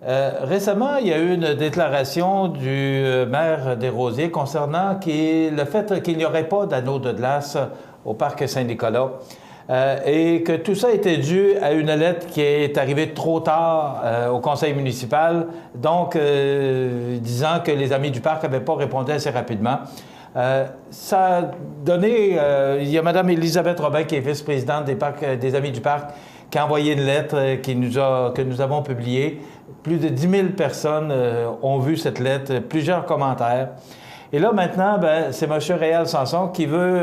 Récemment, il y a eu une déclaration du maire des Rosiers concernant le fait qu'il n'y aurait pas d'anneau de glace au parc Saint-Nicolas et que tout ça était dû à une lettre qui est arrivée trop tard au conseil municipal, donc disant que les amis du parc n'avaient pas répondu assez rapidement. Ça a donné... il y a Mme Élisabeth Robin, qui est vice-présidente des Amis du Parc, qui a envoyé une lettre que nous avons publiée. Plus de 10 000 personnes ont vu cette lettre, plusieurs commentaires. Et là, maintenant, c'est M. Réal Sanson qui veut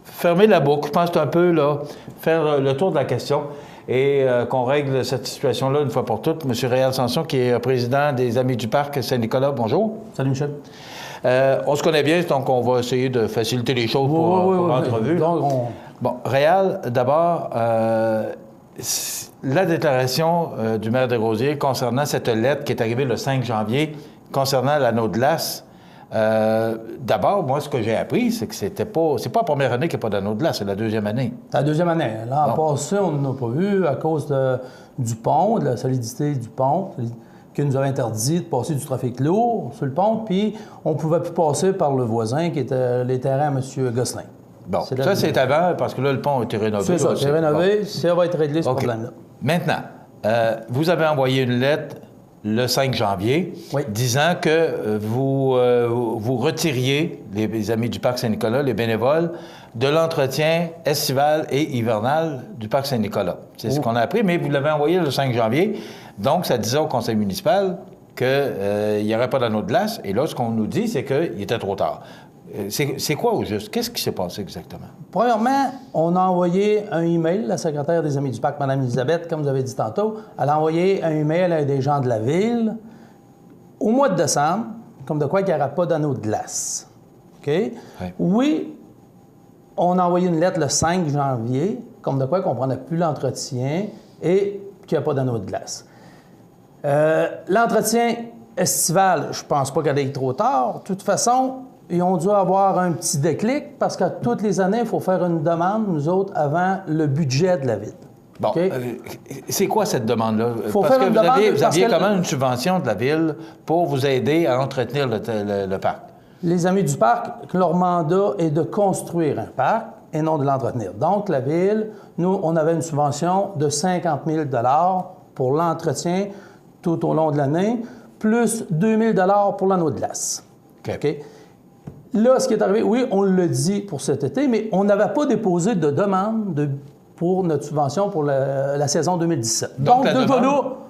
fermer la boucle. Je pense que c'est un peu là, faire le tour de la question et qu'on règle cette situation-là une fois pour toutes. M. Réal Sanson, qui est président des Amis du Parc Saint-Nicolas, bonjour. Salut, Michel. On se connaît bien, donc on va essayer de faciliter les choses pour l'entrevue. Bon, Réal, d'abord, la déclaration du maire des Rosiers concernant cette lettre qui est arrivée le 5 janvier concernant l'anneau de glace. D'abord, moi, ce que j'ai appris, c'est que c'est pas la première année qu'il n'y a pas d'anneau de glace, c'est la deuxième année. C'est la deuxième année. L'an passé, on n'en a pas vu à cause du pont, de la solidité du pont, qui nous avait interdit de passer du trafic lourd sur le pont, puis on ne pouvait plus passer par le voisin qui était les terrains à M. Gosselin. Bon, ça, c'est avant, parce que là, le pont a été rénové. C'est ça, c'est rénové, bon. Ça va être réglé, ce problème-là. Maintenant, vous avez envoyé une lettre le 5 janvier disant que vous retiriez, les Amis du Parc Saint-Nicolas, les bénévoles, de l'entretien estival et hivernal du Parc Saint-Nicolas. C'est ce qu'on a appris, mais vous l'avez envoyé le 5 janvier. Donc, ça disait au conseil municipal qu'il n'y aurait pas d'anneau de glace. Et là, ce qu'on nous dit, c'est qu'il était trop tard. C'est quoi au juste? Qu'est-ce qui s'est passé exactement? Premièrement, on a envoyé un email, la secrétaire des Amis du Parc, Mme Elisabeth, comme vous avez dit tantôt, elle a envoyé un email à des gens de la ville au mois de décembre, comme de quoi il n'y aura pas d'anneau de glace. OK? Oui, on a envoyé une lettre le 5 janvier, comme de quoi qu'on ne prenait plus l'entretien et qu'il n'y a pas d'anneau de glace. L'entretien estival, je ne pense pas qu'elle ait trop tard. De toute façon, ils ont dû avoir un petit déclic parce qu'à toutes les années, il faut faire une demande, nous autres, avant le budget de la ville. Bon, okay? C'est quoi cette demande-là? Faut faire une demande vous aviez quand même une subvention de la ville pour vous aider à entretenir le parc. Les Amis du Parc, leur mandat est de construire un parc et non de l'entretenir. Donc, la ville, nous, on avait une subvention de 50 000 $ pour l'entretien tout au long de l'année, plus 2 000 $ pour l'anneau de glace. OK? Là, ce qui est arrivé, oui, on le dit pour cet été, mais on n'avait pas déposé de demande pour notre subvention pour la saison 2017. Donc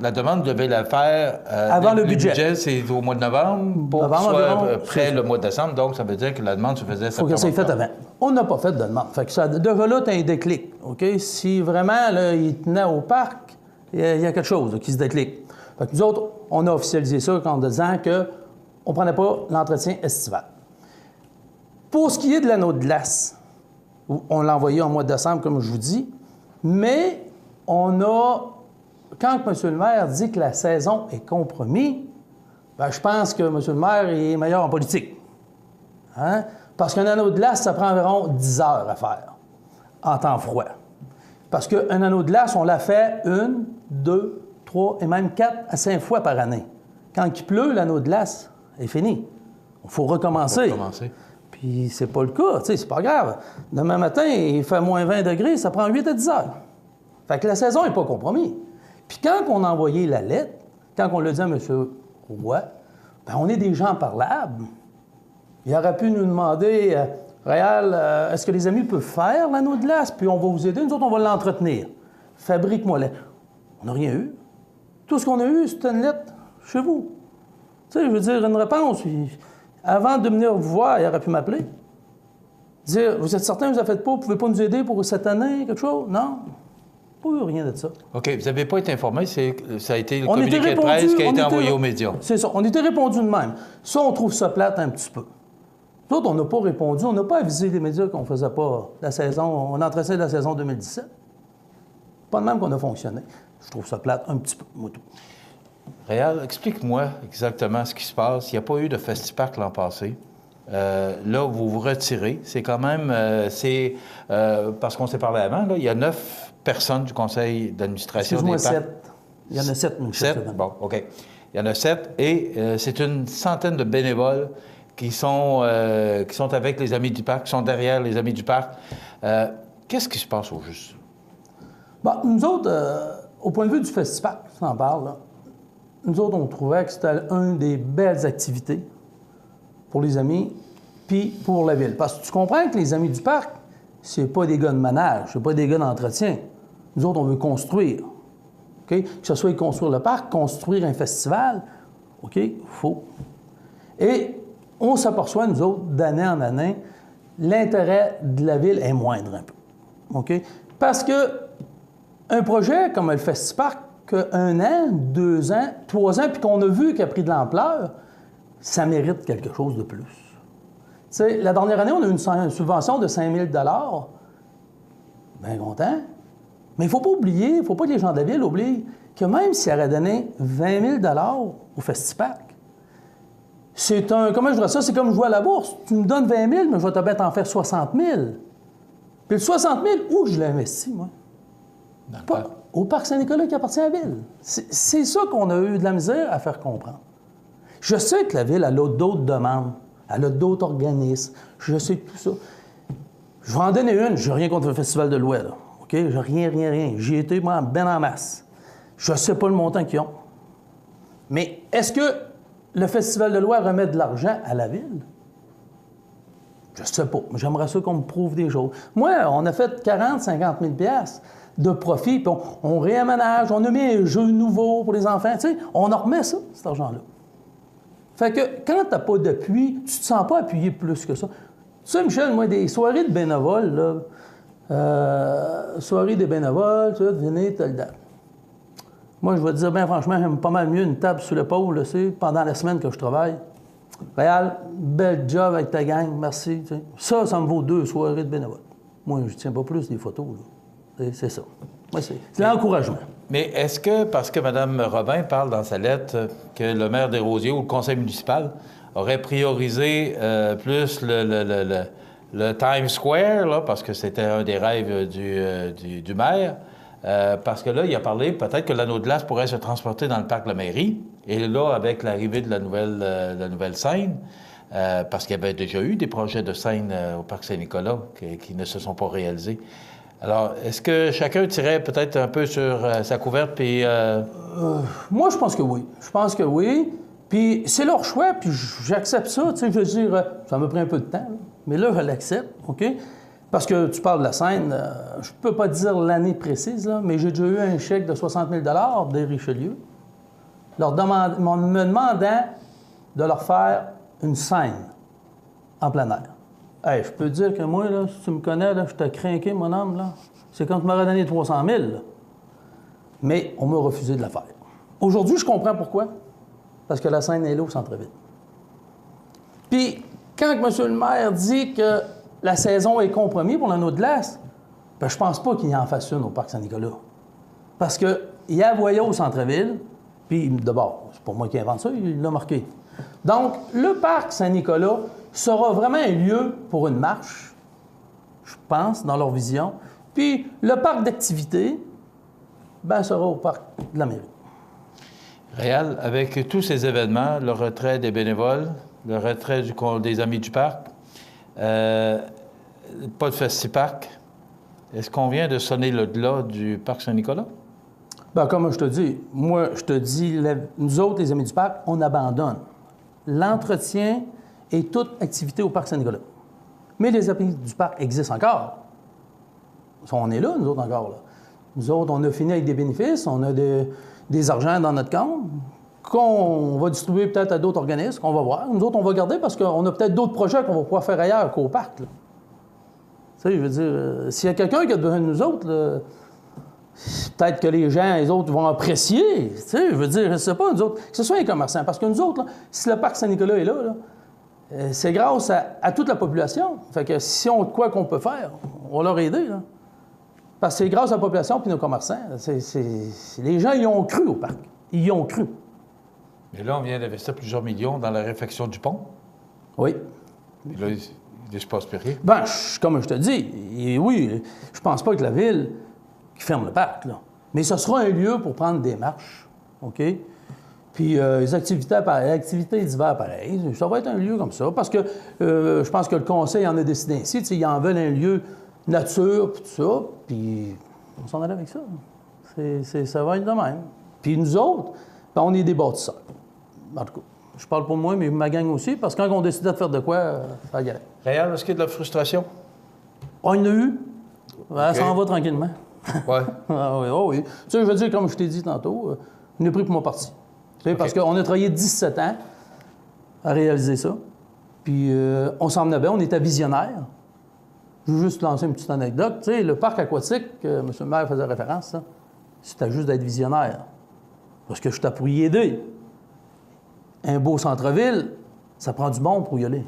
la demande devait la faire avant le budget. Le budget, c'est au mois de novembre, pour qu'il soit près le mois de décembre. Donc, ça veut dire que la demande se faisait septembre. Il faut que ça soit fait avant. On n'a pas fait de demande. Fait que ça, déjà là, tu as un déclic. OK? Si vraiment, là, il tenait au parc, il y a quelque chose qui se déclic. Fait que nous autres, on a officialisé ça en disant qu'on ne prenait pas l'entretien estival. Pour ce qui est de l'anneau de glace, on l'a envoyé en mois de décembre, comme je vous dis, mais on a, quand M. le maire dit que la saison est compromise, je pense que M. le maire est meilleur en politique. Hein? Parce qu'un anneau de glace, ça prend environ 10 heures à faire, en temps froid. Parce qu'un anneau de glace, on l'a fait 1, 2, 3 et même 4 à 5 fois par année. Quand il pleut, l'anneau de glace est fini. Il faut recommencer. Puis c'est pas le cas, tu sais, c'est pas grave. Demain matin, il fait moins 20 degrés, ça prend 8 à 10 heures. Fait que la saison n'est pas compromise. Puis quand on a envoyé la lettre, quand on l'a dit à M. Roy, on est des gens parlables. Il aurait pu nous demander, Réal, est-ce que les amis peuvent faire l'anneau de glace? Puis on va vous aider, nous autres, on va l'entretenir. Fabrique-moi-la. On n'a rien eu. Tout ce qu'on a eu, c'était une lettre chez vous. Tu sais, je veux dire, une réponse. Avant de venir vous voir, il aurait pu m'appeler. Dire, vous êtes certain que vous n'avez fait pas, vous ne pouvez pas nous aider pour cette année, quelque chose? Non. Pas eu rien de ça. OK. Vous n'avez pas été informé, ça a été le communiqué de presse qui a été envoyé aux médias. C'est ça. On était répondu de même. Ça, on trouve ça plate un petit peu. Nous autres, on n'a pas répondu, on n'a pas avisé les médias qu'on ne faisait pas la saison, on entrait la saison 2017. Pas de même qu'on a fonctionné. Je trouve ça plate un petit peu, moi tout. Réal, explique-moi exactement ce qui se passe. Il n'y a pas eu de Festipark l'an passé. Là, vous vous retirez. C'est quand même... parce qu'on s'est parlé avant, là, il y a 9 personnes du conseil d'administration des parcs. 7. Il y en a 7, une 7, bon, OK. Il y en a 7 et c'est une centaine de bénévoles qui sont avec les Amis du Parc, qui sont derrière les Amis du Parc. Qu'est-ce qui se passe au juste? Bon, nous autres, au point de vue du festival, si on en parle, là, nous autres, on trouvait que c'était une des belles activités pour les amis puis pour la ville. Parce que tu comprends que les Amis du Parc, c'est pas des gars de manage, c'est pas des gars d'entretien. Nous autres, on veut construire. OK? Que ce soit construire le parc, construire un festival, OK? Faut. Et on s'aperçoit, nous autres, d'année en année, l'intérêt de la ville est moindre un peu. OK? Parce que un projet comme le Festiparc, qu'un an, 2 ans, 3 ans, puis qu'on a vu qu'il a pris de l'ampleur, ça mérite quelque chose de plus. Tu sais, la dernière année, on a eu une subvention de 5 000 bien content. Mais il ne faut pas oublier, il ne faut pas que les gens de la ville oublient que même s'ils auraient donné 20 000 au Festiparc, c'est un... Comment je dirais ça? C'est comme jouer à la bourse. Tu me donnes 20 000, mais je vais te mettre en faire 60 000. Puis le 60 000, où je l'ai investi, moi? Pas au Parc Saint-Nicolas qui appartient à la ville. C'est ça qu'on a eu de la misère à faire comprendre. Je sais que la ville, elle a d'autres demandes, elle a d'autres organismes, je sais tout ça. Je vais en donner une, je n'ai rien contre le Festival de l'Ouest, là. OK? J'ai rien. J'y ai été, moi, ben en masse. Je ne sais pas le montant qu'ils ont. Mais est-ce que le Festival de l'Ouest remet de l'argent à la ville? Je ne sais pas. J'aimerais ça qu'on me prouve des choses. Moi, on a fait 40 000 50 000 de profit, puis on réaménage, on a mis un jeu nouveau pour les enfants. Tu sais, on en remet ça, cet argent-là. Fait que quand tu n'as pas d'appui, tu ne te sens pas appuyé plus que ça. Tu sais, Michel, moi, des soirées de bénévoles, là, soirées de bénévoles, tu vois, venez, telle date. Moi, je vais te dire, bien franchement, j'aime pas mal mieux une table sur l'épaule, là, pendant la semaine que je travaille. Réal, bel job avec ta gang, merci. Tu sais. Ça me vaut 2 soirées de bénévoles. Moi, je ne tiens pas plus des photos, là. C'est ça. Moi, c'est l'encouragement. Mais est-ce que, parce que Mme Robin parle dans sa lettre que le maire Desrosiers ou le conseil municipal aurait priorisé plus le Times Square, là, parce que c'était un des rêves du maire, parce que là, il a parlé peut-être que l'anneau de glace pourrait se transporter dans le parc de la mairie, et là, avec l'arrivée de la nouvelle scène, parce qu'il y avait déjà eu des projets de scène au parc Saint-Nicolas qui ne se sont pas réalisés. Alors, est-ce que chacun tirait peut-être un peu sur sa couverte, puis... Moi, je pense que oui. Je pense que oui. Puis c'est leur choix, puis j'accepte ça. Tu sais, je veux dire, ça m'a pris un peu de temps, là. Mais là, je l'accepte, OK? Parce que tu parles de la scène, je peux pas dire l'année précise, là, mais j'ai déjà eu un chèque de 60 000 des Richelieu, me demandant de leur faire une scène en plein air. Hey, je peux te dire que moi, là, si tu me connais, là, je t'ai craqué, mon homme, là. C'est quand tu m'aurais donné 300 000, là. Mais on m'a refusé de la faire. Aujourd'hui, je comprends pourquoi. Parce que la scène est là au centre-ville. Puis, quand M. le maire dit que la saison est compromise pour l'anneau de glace, ben, je pense pas qu'il en fasse une au Parc Saint-Nicolas. Parce qu'il y a Voyage au centre-ville, puis d'abord, c'est pas moi qui invente ça, il l'a marqué. Donc, le Parc Saint-Nicolas sera vraiment un lieu pour une marche, je pense, dans leur vision. Puis, le parc d'activités, ben, sera au parc de la mairie. Réal, avec tous ces événements, le retrait des bénévoles, le retrait des Amis du Parc, pas de Festiparc, est-ce qu'on vient de sonner le glas du Parc Saint-Nicolas? Bien, comme je te dis, moi, je te dis, nous autres, les Amis du Parc, on abandonne l'entretien et toute activité au Parc Saint-Nicolas. Mais les Amis du Parc existent encore. On est là, nous autres, encore. Là. Nous autres, on a fini avec des bénéfices, on a des argents dans notre compte qu'on va distribuer peut-être à d'autres organismes, qu'on va voir. Nous autres, on va garder parce qu'on a peut-être d'autres projets qu'on va pouvoir faire ailleurs qu'au parc. Là. Tu sais, je veux dire, s'il y a quelqu'un qui a besoin de nous autres, là, peut-être que les gens, les autres, vont apprécier. Tu sais, je veux dire, je ne sais pas, nous autres, que ce soit les commerçants. Parce que nous autres, là, si le parc Saint-Nicolas est là, c'est grâce à toute la population. Fait que si on a de quoi qu'on peut faire, on va leur aider. Là. Parce que c'est grâce à la population et nos commerçants. Les gens y ont cru au parc. Ils y ont cru. Mais là, on vient d'investir plusieurs millions dans la réfection du pont. Oui. Et là, il ne se passe plus rien. Bien, comme je te dis, oui, je pense pas que la ville qui ferme le parc, là. Mais ce sera un lieu pour prendre des marches, OK? Puis les activités d'hiver, pareil, ça va être un lieu comme ça, parce que je pense que le conseil en a décidé ainsi, ils en veulent un lieu nature, puis tout ça, puis on s'en allait avec ça. Ça va être de même. Puis nous autres, ben, on est des bâtisseurs. En tout cas, je parle pour moi, mais ma gang aussi, parce que quand on décidait de faire de quoi, ça galère. Réal, est-ce qu'il y a de la frustration? On en a eu. Ça s'en va tranquillement. Oui. Ah oui, oh oui. Tu sais, je veux dire, comme je t'ai dit tantôt, on est pris pour mon parti. Tu sais, parce qu'on a travaillé 17 ans à réaliser ça. Puis on s'en venait bien, on était visionnaires. Je veux juste lancer une petite anecdote. Tu sais, le parc aquatique, que M. le maire faisait référence, c'était juste d'être visionnaire. Parce que je suis pour y aider. Un beau centre-ville, ça prend du monde pour y aller.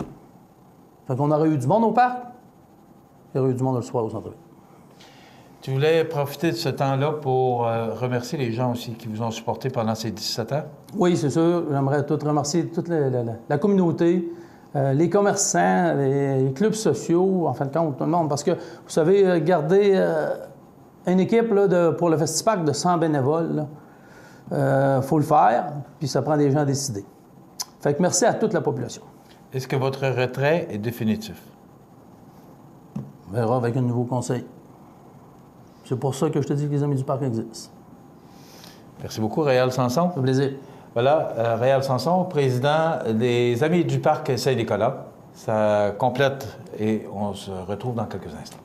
Fait qu'on aurait eu du monde au parc, il y aurait eu du monde le soir au centre-ville. Tu voulais profiter de ce temps-là pour remercier les gens aussi qui vous ont supporté pendant ces 17 ans? Oui, c'est sûr. J'aimerais remercier toute la communauté, les commerçants, les clubs sociaux, en fin de compte, tout le monde. Parce que, vous savez, garder une équipe là, pour le Festiparc de 100 bénévoles, il faut le faire, puis ça prend des gens décidés. Fait que merci à toute la population. Est-ce que votre retrait est définitif? On verra avec un nouveau conseil. C'est pour ça que je te dis que les Amis du Parc existent. Merci beaucoup, Réal Sanson. Ça fait plaisir. Voilà, Réal Sanson, président des Amis du Parc Saint-Nicolas. Ça complète et on se retrouve dans quelques instants.